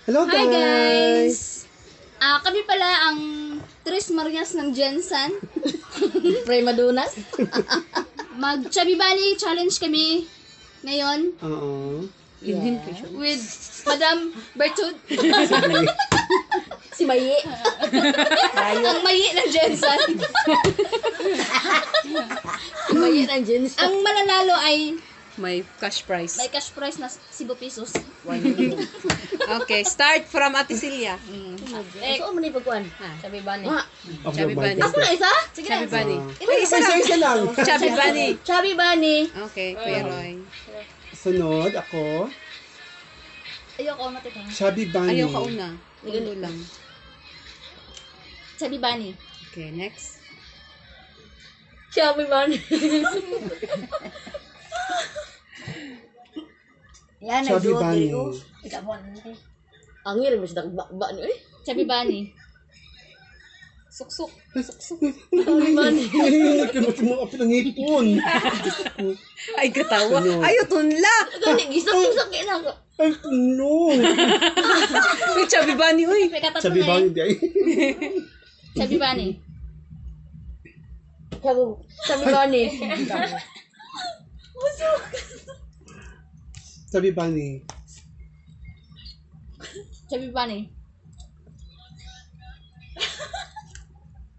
Hello Hi guys! guys! Kami pala ang Tres Marias ng Jensen. Prima Dunas. Mag-Chubby Bunny challenge kami ngayon Oo. with Madam Bertud. Si Mayi. Ang mayi ng Jensen. Si Mayi ng Jens. Ang mananalo ay May cash prize. may cash prize na 5 pesos. Okay, start from Ate Celia. So, mo ni pagkuan. Chubby Bunny. Chubby Bunny. Ako na isa? Sige Chubby na. Bunny. Isa lang. Chubby Bunny. Chubby Bunny. Okay, Kuya Roy. Sunod ako. Ayoko matita. Chubby Bunny. Ayaw ka una. Ulo lang. Chubby Bunny. Okay, next. Chubby Bunny. Yan, Chubby Bunny. Ang hirap mo siya ba ni eh. Chubby Bunny. Suksok. Chubby Bunny. Nahihinag ka mas mga pinangipon. Ay, katawa. Ayaw, tunla. Gani gisak-gisak kaya na. Ay, no. May Chubby Bunny, uy. May katatlo Chubby na Bunny eh. di ay. Chubby Bunny. Chubby Bunny. Chubby Bunny. Chubby Bunny.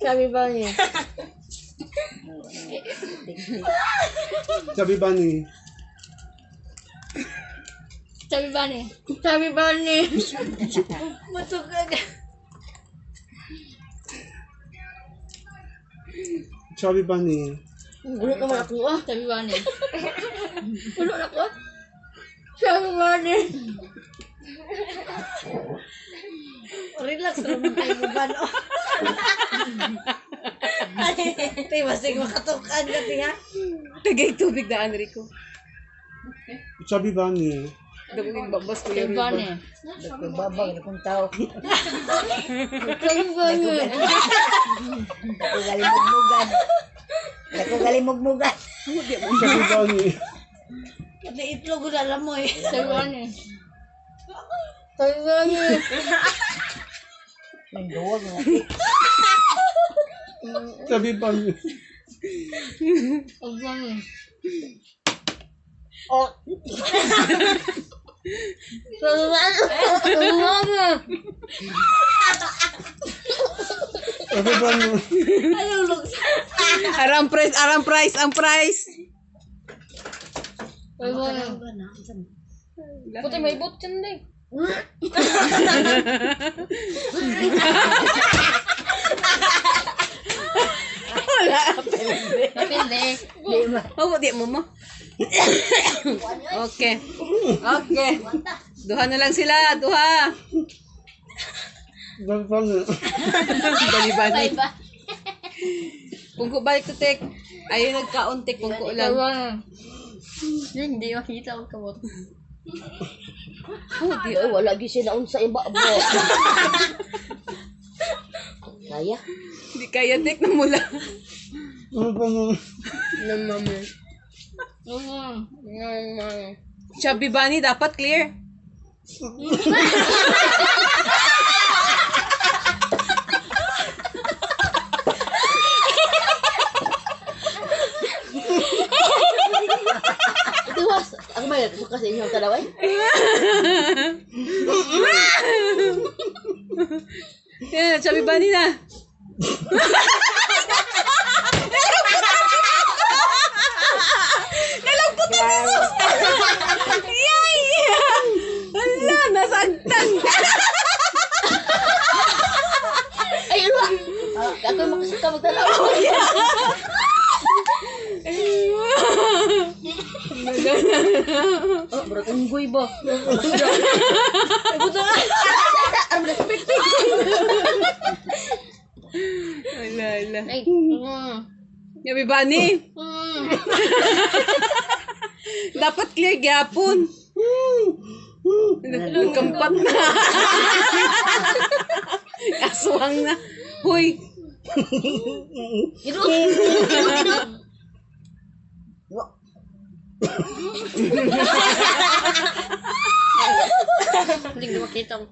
Chubby Bunny. Chubby Bunny. Chubby Bunny. Chubby Bunny. Matugag. Chubby Bunny. Gulo naman ako ah. Chubby Bunny. Gulo na ako ah. Chubby Bunny. Relax naman kayo mo ba no? Tay, masig makatukan ka tiya. Tagay tubig na, Enrico. Chubby Bunny. Dapat babas ko Chubby yung Bunny. Nagbabang na kung tao. Chubby Bunny. Nakugalimugmugan. Nakugalimugmugan. Chubby Bunny. Pati itlog ko na alam mo eh. Chubby Bunny. Chubby Bunny. Nanduwag mo. Chubby Bunny. Chubby Bunny. Oh. Chubby Bunny. Chubby Bunny. Ayaw log. Ang price. Chubby Bunny. Puti may boot yan din. Wala. Depende. Oh, di mo mo. Okay. Duha na lang sila. Duha. Chubby Bunny. Bali-bali. Bye ba? Pungko balik to tek. Ayun, nagkauntik. Pungko lang. Hindi makita ang kamot. Oh, di oh, wala gi sila unsa iba bo. Kaya? Hindi kaya tek na mula. Chubby Bunny. Chubby Bunny, dapat clear. Ito was, ako ba yun? Suka sa inyo ang talaway? Yan, Chubby Bunny na. Nalagpot na Jesus! Yay! Hala, nasagtan. Ay, ano ba? Ako yung makasaka magtalaw. Oh, berat unggoy ba? Buto nga. Ang respecting. Hala. Ay. Chubby Bunny. Dapat clear gyapon. Kampat na. Aswang na. Huy. Gino. Hindi ko makita ang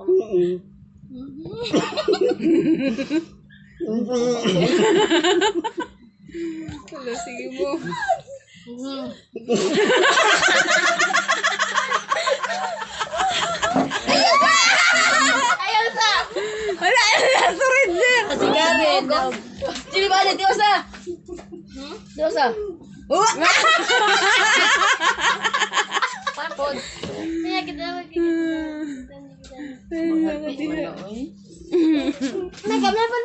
Wala, sige mo. Ayaw sa! Wala, surrender. Sigarin. Sini balik, di usah. Di usah. Takot. Kaya kita magkikita. Nagkamlapan